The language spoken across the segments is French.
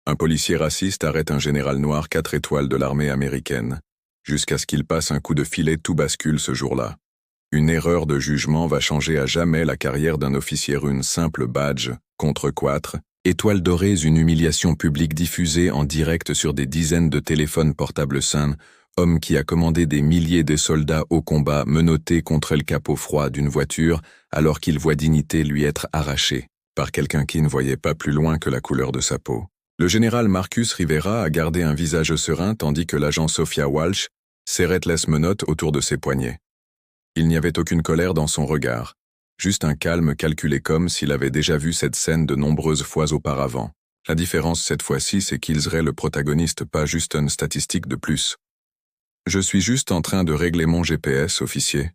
Un policier raciste arrête un général noir 4 étoiles de l'armée américaine. Jusqu'à ce qu'il passe un coup de filet, tout bascule ce jour-là. Une erreur de jugement va changer à jamais la carrière d'un officier. Une simple badge, contre 4 étoiles dorées, une humiliation publique diffusée en direct sur des dizaines de téléphones portables sains, homme qui a commandé des milliers de soldats au combat menottés contre le capot froid d'une voiture alors qu'il voit dignité lui être arrachée par quelqu'un qui ne voyait pas plus loin que la couleur de sa peau. Le général Marcus Rivera a gardé un visage serein tandis que l'agent Sophia Walsh serrait les menottes autour de ses poignets. Il n'y avait aucune colère dans son regard, juste un calme calculé comme s'il avait déjà vu cette scène de nombreuses fois auparavant. La différence cette fois-ci, c'est qu'il serait le protagoniste, pas juste une statistique de plus. « Je suis juste en train de régler mon GPS, officier »,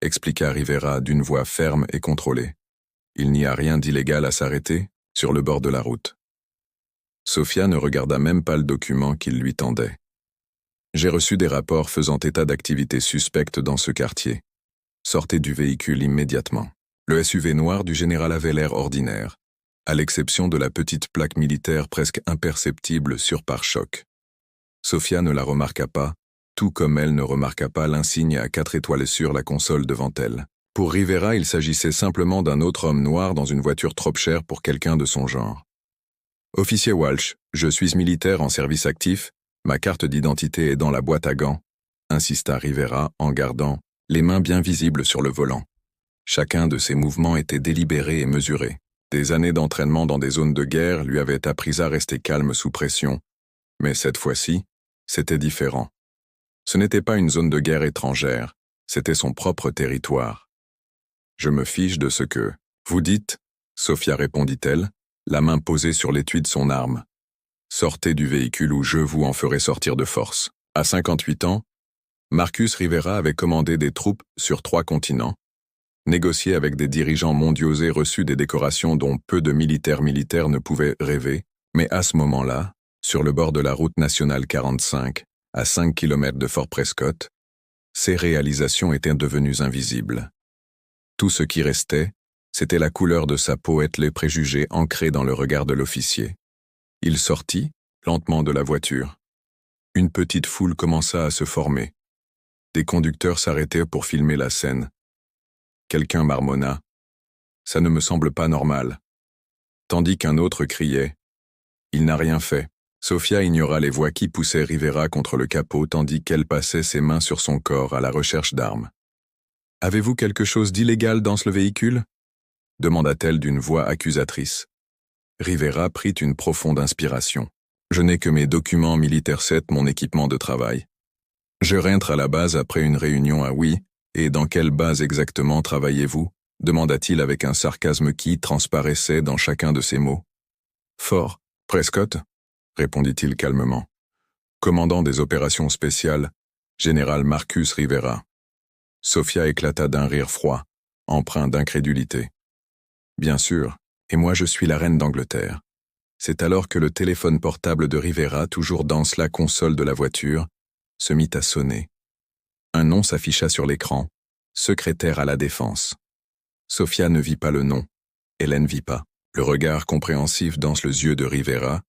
expliqua Rivera d'une voix ferme et contrôlée. « Il n'y a rien d'illégal à s'arrêter sur le bord de la route. » Sophia ne regarda même pas le document qu'il lui tendait. « J'ai reçu des rapports faisant état d'activités suspectes dans ce quartier. Sortez du véhicule immédiatement. » Le SUV noir du général avait l'air ordinaire, à l'exception de la petite plaque militaire presque imperceptible sur pare-choc. Sophia ne la remarqua pas, tout comme elle ne remarqua pas l'insigne à 4 étoiles sur la console devant elle. Pour Rivera, il s'agissait simplement d'un autre homme noir dans une voiture trop chère pour quelqu'un de son genre. « Officier Walsh, je suis militaire en service actif, ma carte d'identité est dans la boîte à gants », insista Rivera en gardant les mains bien visibles sur le volant. Chacun de ses mouvements était délibéré et mesuré. Des années d'entraînement dans des zones de guerre lui avaient appris à rester calme sous pression. Mais cette fois-ci, c'était différent. Ce n'était pas une zone de guerre étrangère, c'était son propre territoire. « Je me fiche de ce que vous dites, » Sophia répondit-elle, la main posée sur l'étui de son arme. « Sortez du véhicule ou je vous en ferai sortir de force. » À 58 ans, Marcus Rivera avait commandé des troupes sur 3 continents, négocié avec des dirigeants mondiaux et reçu des décorations dont peu de militaires ne pouvaient rêver, mais à ce moment-là, sur le bord de la route nationale 45, à 5 km de Fort Prescott, ses réalisations étaient devenues invisibles. Tout ce qui restait, c'était la couleur de sa peau et les préjugés ancrés dans le regard de l'officier. Il sortit, lentement de la voiture. Une petite foule commença à se former. Des conducteurs s'arrêtaient pour filmer la scène. Quelqu'un marmonna « Ça ne me semble pas normal », tandis qu'un autre criait « Il n'a rien fait ». Sophia ignora les voix qui poussaient Rivera contre le capot tandis qu'elle passait ses mains sur son corps à la recherche d'armes. « Avez-vous quelque chose d'illégal dans ce véhicule ?» demanda-t-elle d'une voix accusatrice. Rivera prit une profonde inspiration. « Je n'ai que mes documents militaires, mon équipement de travail. Je rentre à la base après une réunion à oui. Et dans quelle base exactement travaillez-vous » demanda-t-il avec un sarcasme qui transparaissait dans chacun de ses mots. « Fort Prescott » répondit-il calmement. « Commandant des opérations spéciales, général Marcus Rivera. » Sophia éclata d'un rire froid, empreint d'incrédulité. « Bien sûr, et moi je suis la reine d'Angleterre. » C'est alors que le téléphone portable de Rivera, toujours dans la console de la voiture, se mit à sonner. Un nom s'afficha sur l'écran, secrétaire à la défense. Sophia ne vit pas le nom, Hélène vit pas. Le regard compréhensif dans les yeux de Rivera,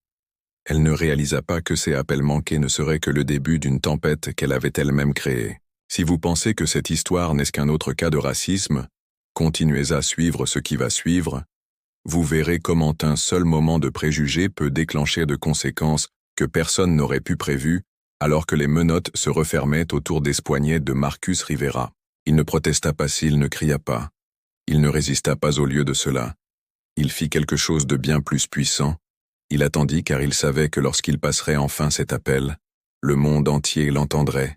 elle ne réalisa pas que ces appels manqués ne seraient que le début d'une tempête qu'elle avait elle-même créée. Si vous pensez que cette histoire n'est qu'un autre cas de racisme, continuez à suivre ce qui va suivre, vous verrez comment un seul moment de préjugé peut déclencher de conséquences que personne n'aurait pu prévues, alors que les menottes se refermaient autour des poignets de Marcus Rivera. Il ne protesta pas s'il ne cria pas. Il ne résista pas au lieu de cela. Il fit quelque chose de bien plus puissant. Il attendit car il savait que lorsqu'il passerait enfin cet appel, le monde entier l'entendrait.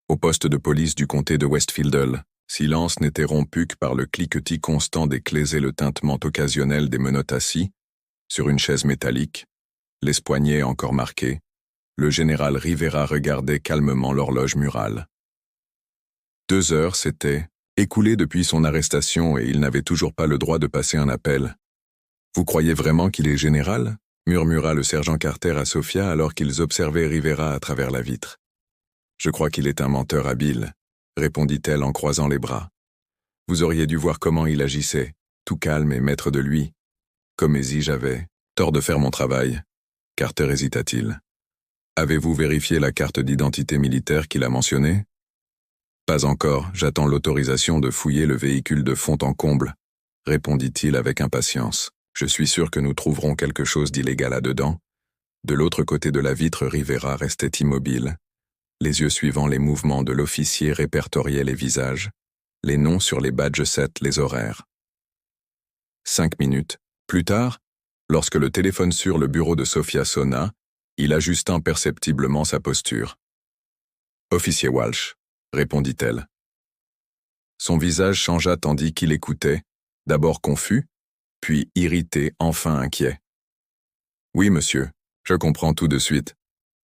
Au poste de police du comté de Westfield, silence n'était rompu que par le cliquetis constant des clés et le tintement occasionnel des menottes assis, sur une chaise métallique, les poignets encore marqués. Le général Rivera regardait calmement l'horloge murale. 2 heures s'étaient écoulées depuis son arrestation et il n'avait toujours pas le droit de passer un appel. « Vous croyez vraiment qu'il est général ?» murmura le sergent Carter à Sophia alors qu'ils observaient Rivera à travers la vitre. « Je crois qu'il est un menteur habile », répondit-elle en croisant les bras. « Vous auriez dû voir comment il agissait, tout calme et maître de lui. Comme si j'avais tort de faire mon travail. » Carter hésita-t-il. Avez-vous vérifié la carte d'identité militaire qu'il a mentionnée? Pas encore, j'attends l'autorisation de fouiller le véhicule de fond en comble, répondit-il avec impatience. Je suis sûr que nous trouverons quelque chose d'illégal là-dedans. De l'autre côté de la vitre, Rivera restait immobile. Les yeux suivant les mouvements de l'officier répertoriaient les visages, les noms sur les badges 7, les horaires. 5 minutes. Plus tard, lorsque le téléphone sur le bureau de Sophia sonna, il ajusta imperceptiblement sa posture. « Officier Walsh », répondit-elle. Son visage changea tandis qu'il écoutait, d'abord confus, puis irrité, enfin inquiet. « Oui, monsieur, je comprends tout de suite. »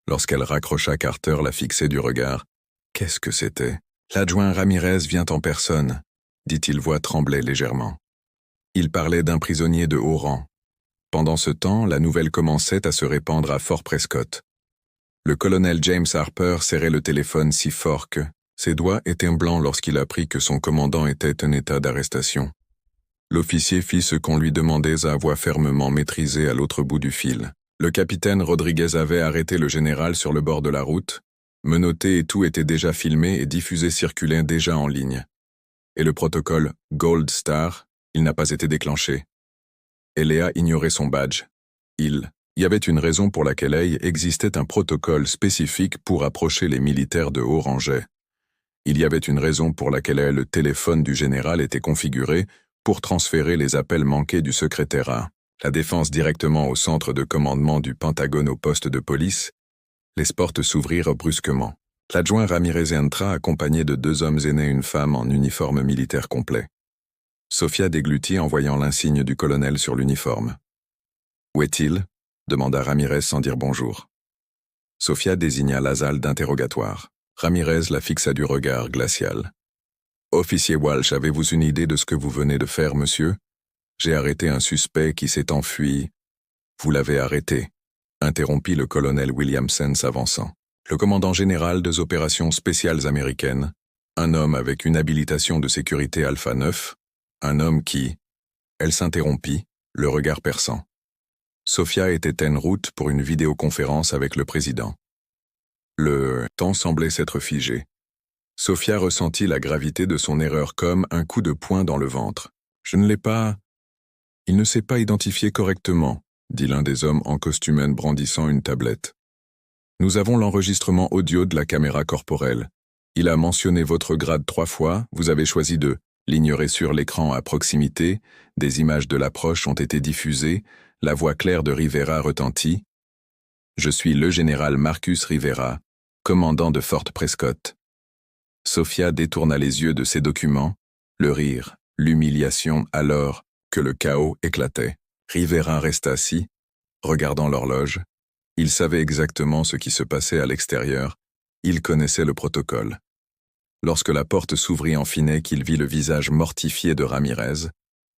Lorsqu'elle raccrocha, Carter la fixait du regard. Qu'est-ce que c'était? L'adjoint Ramirez vient en personne, dit-il, voix tremblait légèrement. Il parlait d'un prisonnier de haut rang. Pendant ce temps, la nouvelle commençait à se répandre à Fort Prescott. Le colonel James Harper serrait le téléphone si fort que ses doigts étaient blancs lorsqu'il apprit que son commandant était en état d'arrestation. L'officier fit ce qu'on lui demandait à voix fermement maîtrisée à l'autre bout du fil. Le capitaine Rodriguez avait arrêté le général sur le bord de la route, menotté et tout était déjà filmé et diffusé circulait déjà en ligne. Et le protocole Gold Star, il n'a pas été déclenché. Eléa ignorait son badge. Il y avait une raison pour laquelle existait un protocole spécifique pour approcher les militaires de haut rangé. Il y avait une raison pour laquelle le téléphone du général était configuré pour transférer les appels manqués du secrétariat. La défense directement au centre de commandement du Pentagone au poste de police, les portes s'ouvrirent brusquement. L'adjoint Ramirez entra accompagné de 2 hommes aînés et une femme en uniforme militaire complet. Sophia déglutit en voyant l'insigne du colonel sur l'uniforme. « Où est-il » demanda Ramirez sans dire bonjour. Sophia désigna la salle d'interrogatoire. Ramirez la fixa du regard glacial. « Officier Walsh, avez-vous une idée de ce que vous venez de faire, monsieur ? J'ai arrêté un suspect qui s'est enfui. » « Vous l'avez arrêté » interrompit le colonel Williamson s'avançant. Le commandant général des opérations spéciales américaines, un homme avec une habilitation de sécurité Alpha 9, un homme qui... Elle s'interrompit, le regard perçant. Sophia était en route pour une vidéoconférence avec le président. Le temps semblait s'être figé. Sophia ressentit la gravité de son erreur comme un coup de poing dans le ventre. « Je ne l'ai pas... » « Il ne s'est pas identifié correctement, » dit l'un des hommes en costume brandissant une tablette. « Nous avons l'enregistrement audio de la caméra corporelle. Il a mentionné votre grade 3 fois, vous avez choisi de l'ignorer sur l'écran à proximité, des images de l'approche ont été diffusées, la voix claire de Rivera retentit. « Je suis le général Marcus Rivera, commandant de Fort Prescott. » Sophia détourna les yeux de ces documents, le rire, l'humiliation alors que le chaos éclatait. Rivera resta assis, regardant l'horloge. Il savait exactement ce qui se passait à l'extérieur. Il connaissait le protocole. Lorsque la porte s'ouvrit en finet qu'il vit le visage mortifié de Ramirez,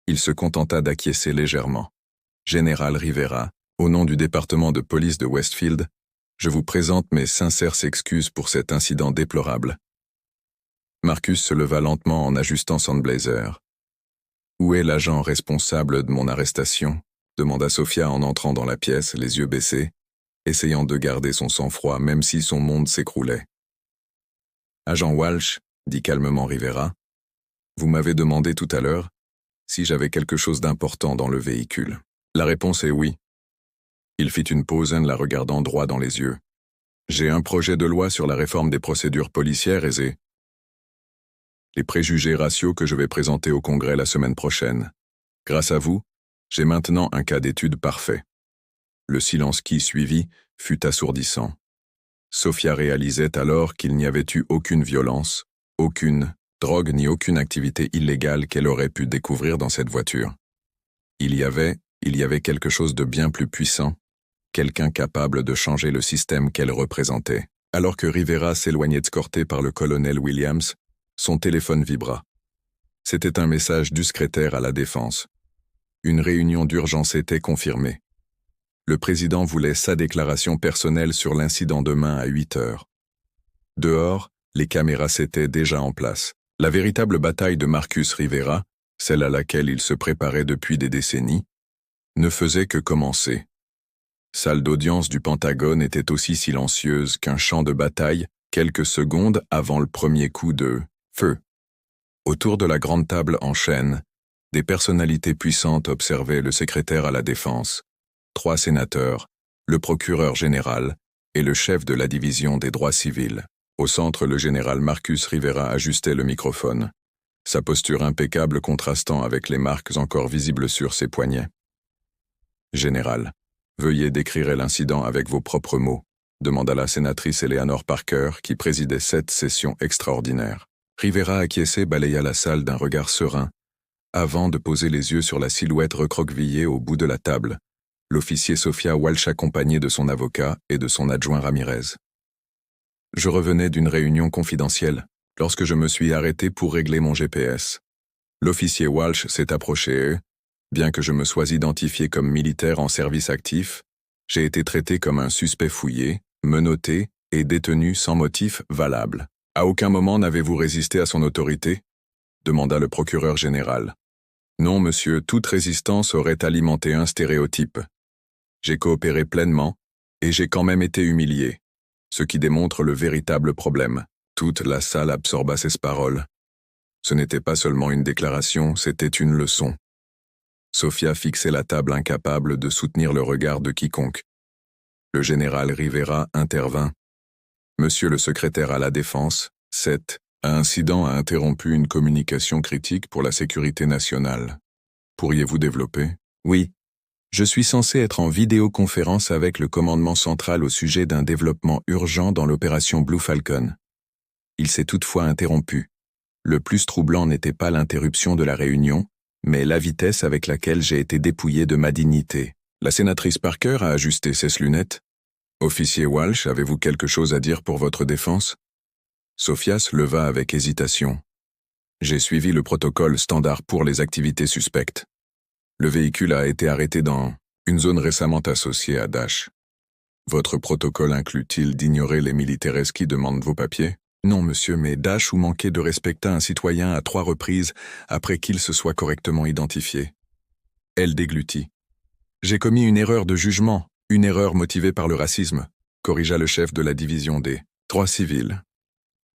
il se contenta d'acquiescer légèrement. « Général Rivera, au nom du département de police de Westfield, je vous présente mes sincères excuses pour cet incident déplorable. » Marcus se leva lentement en ajustant son blazer. « Où est l'agent responsable de mon arrestation ?» demanda Sophia en entrant dans la pièce, les yeux baissés, essayant de garder son sang-froid même si son monde s'écroulait. « Agent Walsh, » dit calmement Rivera, « vous m'avez demandé tout à l'heure si j'avais quelque chose d'important dans le véhicule. La réponse est oui. » Il fit une pause en la regardant droit dans les yeux. « J'ai un projet de loi sur la réforme des procédures policières et les préjugés raciaux que je vais présenter au Congrès la semaine prochaine. Grâce à vous, j'ai maintenant un cas d'étude parfait. » Le silence qui suivit fut assourdissant. Sophia réalisait alors qu'il n'y avait eu aucune violence, aucune drogue ni aucune activité illégale qu'elle aurait pu découvrir dans cette voiture. Il y avait quelque chose de bien plus puissant, quelqu'un capable de changer le système qu'elle représentait. Alors que Rivera s'éloignait escorté par le colonel Williams, son téléphone vibra. C'était un message du secrétaire à la Défense. Une réunion d'urgence était confirmée. Le président voulait sa déclaration personnelle sur l'incident demain à 8 heures. Dehors, les caméras s'étaient déjà en place. La véritable bataille de Marcus Rivera, celle à laquelle il se préparait depuis des décennies, ne faisait que commencer. Salle d'audience du Pentagone était aussi silencieuse qu'un champ de bataille quelques secondes avant le premier coup de feu. Autour de la grande table en chêne, des personnalités puissantes observaient le secrétaire à la Défense, 3 sénateurs, le procureur général et le chef de la division des droits civils. Au centre, le général Marcus Rivera ajustait le microphone, sa posture impeccable contrastant avec les marques encore visibles sur ses poignets. « Général, veuillez décrire l'incident avec vos propres mots », demanda la sénatrice Eleanor Parker, qui présidait cette session extraordinaire. Rivera acquiescé balaya la salle d'un regard serein, avant de poser les yeux sur la silhouette recroquevillée au bout de la table, l'officier Sophia Walsh accompagné de son avocat et de son adjoint Ramirez. « Je revenais d'une réunion confidentielle, lorsque je me suis arrêté pour régler mon GPS. L'officier Walsh s'est approché et, bien que je me sois identifié comme militaire en service actif, j'ai été traité comme un suspect fouillé, menotté et détenu sans motif valable. À aucun moment n'avez-vous résisté à son autorité ?» demanda le procureur général. « Non, monsieur, toute résistance aurait alimenté un stéréotype. J'ai coopéré pleinement, et j'ai quand même été humilié, ce qui démontre le véritable problème. » Toute la salle absorba ces paroles. Ce n'était pas seulement une déclaration, c'était une leçon. Sophia fixait la table incapable de soutenir le regard de quiconque. Le général Rivera intervint. « Monsieur le secrétaire à la Défense, cet incident a interrompu une communication critique pour la sécurité nationale. Pourriez-vous développer ?»« Oui. Je suis censé être en vidéoconférence avec le commandement central au sujet d'un développement urgent dans l'opération Blue Falcon. Il s'est toutefois interrompu. Le plus troublant n'était pas l'interruption de la réunion, mais la vitesse avec laquelle j'ai été dépouillé de ma dignité. » La sénatrice Parker a ajusté ses lunettes. « Officier Walsh, avez-vous quelque chose à dire pour votre défense ?» Sophia se leva avec hésitation. « J'ai suivi le protocole standard pour les activités suspectes. Le véhicule a été arrêté dans une zone récemment associée à Daesh. Votre protocole inclut-il d'ignorer les militaires qui demandent vos papiers ? » « Non, monsieur, mais Daesh ou manquer de respecter un citoyen à 3 reprises après qu'il se soit correctement identifié. » Elle déglutit. « J'ai commis une erreur de jugement, une erreur motivée par le racisme, » corrigea le chef de la division des droits civils.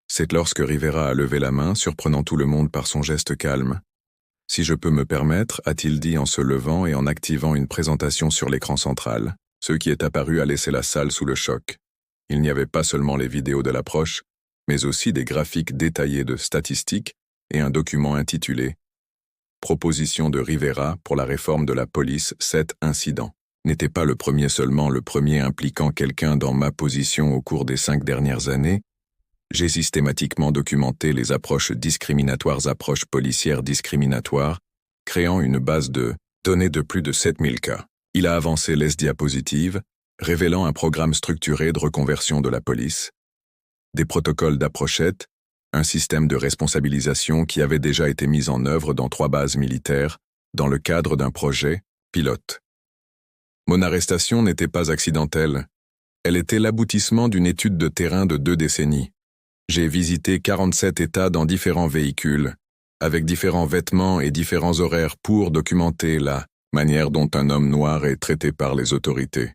C'est lorsque Rivera a levé la main, surprenant tout le monde par son geste calme. « Si je peux me permettre, a-t-il dit en se levant et en activant une présentation sur l'écran central. Ce qui est apparu a laissé la salle sous le choc. Il n'y avait pas seulement les vidéos de l'approche, mais aussi des graphiques détaillés de statistiques et un document intitulé « Proposition de Rivera pour la réforme de la police, 7 incidents » n'était pas le premier seulement, le premier impliquant quelqu'un dans ma position au cours des 5 dernières années. J'ai systématiquement documenté les approches discriminatoires, approches policières discriminatoires, créant une base de données de plus de 7000 cas. Il a avancé les diapositives, révélant un programme structuré de reconversion de la police, des protocoles d'approchette, un système de responsabilisation qui avait déjà été mis en œuvre dans 3 bases militaires, dans le cadre d'un projet pilote. Mon arrestation n'était pas accidentelle. Elle était l'aboutissement d'une étude de terrain de 2 décennies. J'ai visité 47 États dans différents véhicules, avec différents vêtements et différents horaires pour documenter la manière dont un homme noir est traité par les autorités.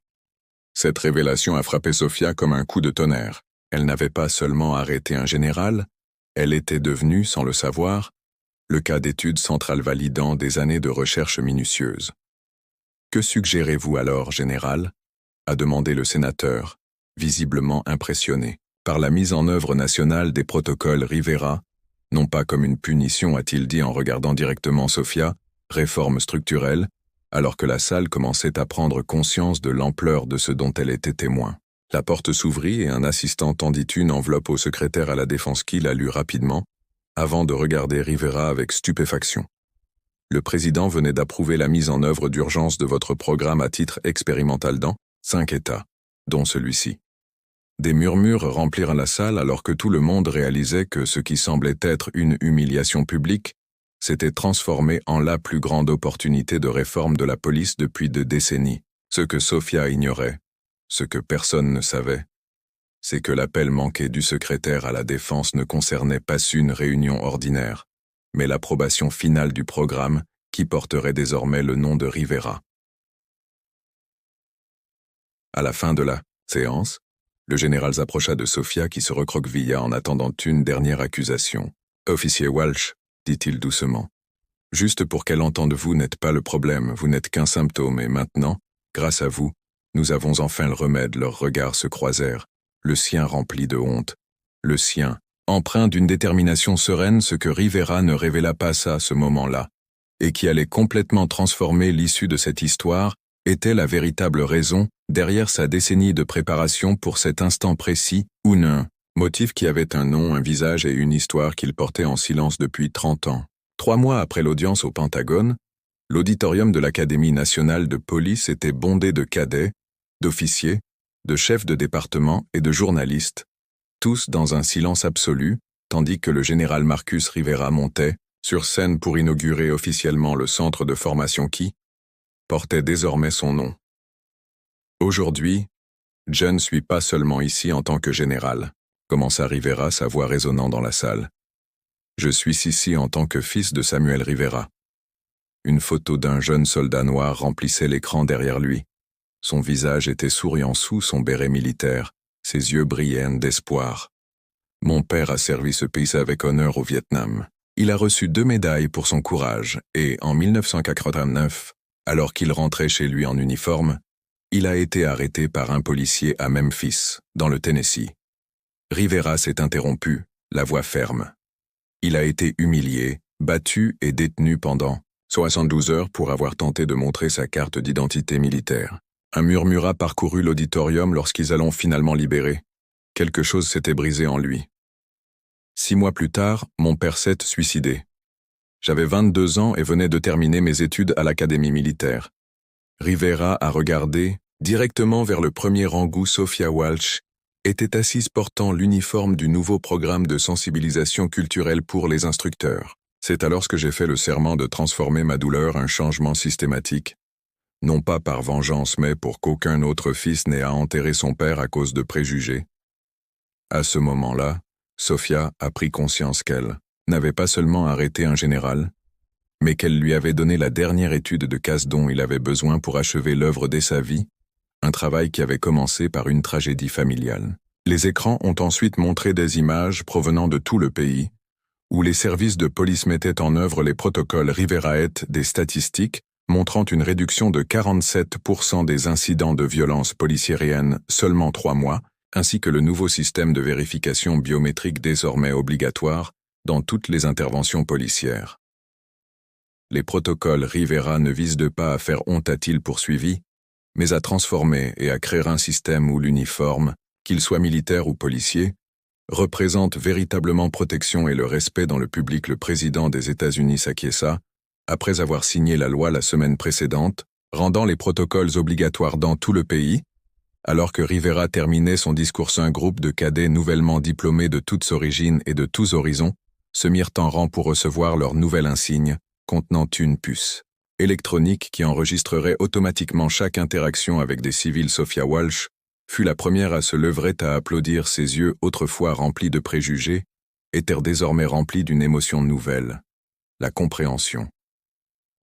Cette révélation a frappé Sophia comme un coup de tonnerre. Elle n'avait pas seulement arrêté un général, elle était devenue, sans le savoir, le cas d'étude centrale validant des années de recherche minutieuse. « Que suggérez-vous alors, général ?» a demandé le sénateur, visiblement impressionné par la mise en œuvre nationale des protocoles Rivera, non pas comme une punition, a-t-il dit en regardant directement Sophia, réforme structurelle, alors que la salle commençait à prendre conscience de l'ampleur de ce dont elle était témoin. La porte s'ouvrit et un assistant tendit une enveloppe au secrétaire à la Défense qui la lut rapidement, avant de regarder Rivera avec stupéfaction. « Le président venait d'approuver la mise en œuvre d'urgence de votre programme à titre expérimental dans 5 États, dont celui-ci. » Des murmures remplirent la salle alors que tout le monde réalisait que ce qui semblait être une humiliation publique s'était transformé en la plus grande opportunité de réforme de la police depuis 2 décennies. Ce que Sophia ignorait, ce que personne ne savait, c'est que l'appel manqué du secrétaire à la Défense ne concernait pas une réunion ordinaire, mais l'approbation finale du programme qui porterait désormais le nom de Rivera. À la fin de la séance, le général s'approcha de Sofia qui se recroquevilla en attendant une dernière accusation. « Officier Walsh, dit-il doucement. Juste pour qu'elle entende, vous n'êtes pas le problème, vous n'êtes qu'un symptôme, et maintenant, grâce à vous, nous avons enfin le remède. » Leurs regards se croisèrent, le sien rempli de honte. Le sien, empreint d'une détermination sereine, ce que Rivera ne révéla pas à ce moment-là, et qui allait complètement transformer l'issue de cette histoire, était la véritable raison derrière sa décennie de préparation pour cet instant précis, ou un motif qui avait un nom, un visage et une histoire qu'il portait en silence depuis 30 ans. 3 mois après l'audience au Pentagone, l'auditorium de l'Académie nationale de police était bondé de cadets, d'officiers, de chefs de département et de journalistes, tous dans un silence absolu, tandis que le général Marcus Rivera montait sur scène pour inaugurer officiellement le centre de formation qui portait désormais son nom. Aujourd'hui, je ne suis pas seulement ici en tant que général, commença Rivera, sa voix résonnant dans la salle. Je suis ici en tant que fils de Samuel Rivera. Une photo d'un jeune soldat noir remplissait l'écran derrière lui. Son visage était souriant sous son béret militaire, ses yeux brillaient d'espoir. Mon père a servi ce pays avec honneur au Vietnam. Il a reçu 2 médailles pour son courage et, en 1989, alors qu'il rentrait chez lui en uniforme, il a été arrêté par un policier à Memphis, dans le Tennessee. Rivera s'est interrompu, la voix ferme. Il a été humilié, battu et détenu pendant 72 heures pour avoir tenté de montrer sa carte d'identité militaire. Un murmure parcourut l'auditorium lorsqu'ils allons finalement libérer. Quelque chose s'était brisé en lui. 6 mois plus tard, mon père s'est suicidé. J'avais 22 ans et venais de terminer mes études à l'académie militaire. Rivera a regardé directement vers le premier rang où Sophia Walsh était assise portant l'uniforme du nouveau programme de sensibilisation culturelle pour les instructeurs. C'est alors que j'ai fait le serment de transformer ma douleur en changement systématique, non pas par vengeance mais pour qu'aucun autre fils n'ait à enterrer son père à cause de préjugés. À ce moment-là, Sophia a pris conscience qu'elle n'avait pas seulement arrêté un général, mais qu'elle lui avait donné la dernière étude de casse dont il avait besoin pour achever l'œuvre dès sa vie, un travail qui avait commencé par une tragédie familiale. Les écrans ont ensuite montré des images provenant de tout le pays, où les services de police mettaient en œuvre les protocoles Riveraet des statistiques, montrant une réduction de 47% des incidents de violence policière en seulement 3 mois, ainsi que le nouveau système de vérification biométrique désormais obligatoire dans toutes les interventions policières. Les protocoles Rivera ne visent pas à faire honte a-t-il poursuivi, mais à transformer et à créer un système où l'uniforme, qu'il soit militaire ou policier, représente véritablement protection et le respect dans le public. Le président des États-Unis s'acquiesça, après avoir signé la loi la semaine précédente, rendant les protocoles obligatoires dans tout le pays. Alors que Rivera terminait son discours, un groupe de cadets nouvellement diplômés de toutes origines et de tous horizons se mirent en rang pour recevoir leur nouvel insigne, contenant une puce électronique qui enregistrerait automatiquement chaque interaction avec des civils. Sophia Walsh fut la première à se lever à applaudir. Ses yeux, autrefois remplis de préjugés, étaient désormais remplis d'une émotion nouvelle, la compréhension.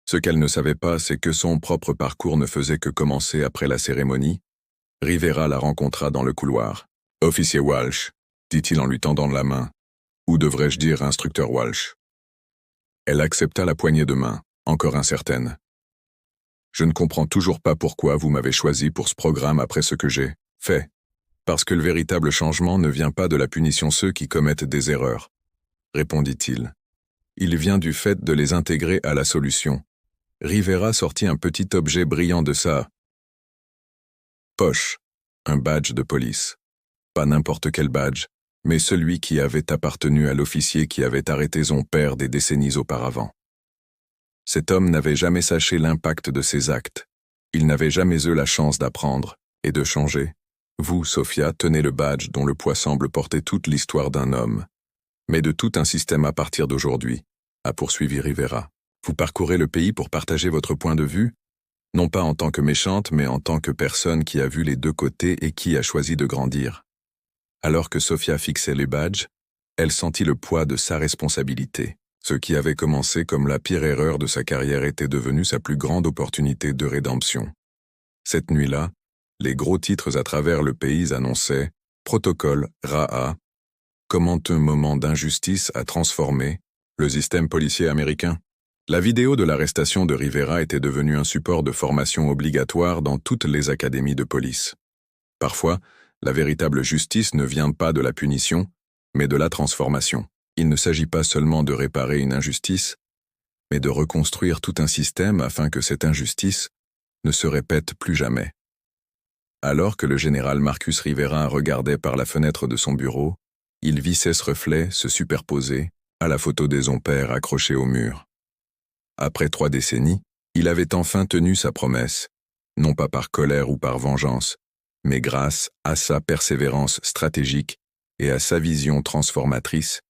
Ce qu'elle ne savait pas, c'est que son propre parcours ne faisait que commencer après la cérémonie. Rivera la rencontra dans le couloir. « Officier Walsh », dit-il en lui tendant la main. « Ou devrais-je dire instructeur Walsh ?» Elle accepta la poignée de main, encore incertaine. « Je ne comprends toujours pas pourquoi vous m'avez choisi pour ce programme après ce que j'ai fait. Parce que le véritable changement ne vient pas de la punition ceux qui commettent des erreurs, » répondit-il. Il vient du fait de les intégrer à la solution. Rivera sortit un petit objet brillant de sa poche, un badge de police. Pas n'importe quel badge, mais celui qui avait appartenu à l'officier qui avait arrêté son père des décennies auparavant. Cet homme n'avait jamais saché l'impact de ses actes. Il n'avait jamais eu la chance d'apprendre et de changer. Vous, Sophia, tenez le badge dont le poids semble porter toute l'histoire d'un homme, mais de tout un système à partir d'aujourd'hui, a poursuivi Rivera. Vous parcourez le pays pour partager votre point de vue, non pas en tant que méchante, mais en tant que personne qui a vu les deux côtés et qui a choisi de grandir. Alors que Sophia fixait les badges, elle sentit le poids de sa responsabilité. Ce qui avait commencé comme la pire erreur de sa carrière était devenu sa plus grande opportunité de rédemption. Cette nuit-là, Les gros titres à travers le pays annonçaient « Protocole RAA », comment un moment d'injustice a transformé le système policier américain. La vidéo de l'arrestation de Rivera était devenue un support de formation obligatoire dans toutes les académies de police. Parfois, la véritable justice ne vient pas de la punition, mais de la transformation. Il ne s'agit pas seulement de réparer une injustice, mais de reconstruire tout un système afin que cette injustice ne se répète plus jamais. Alors que le général Marcus Rivera regardait par la fenêtre de son bureau, il vit ce reflet se superposer à la photo des son père accrochée au mur. Après 3 décennies, il avait enfin tenu sa promesse, non pas par colère ou par vengeance, mais grâce à sa persévérance stratégique et à sa vision transformatrice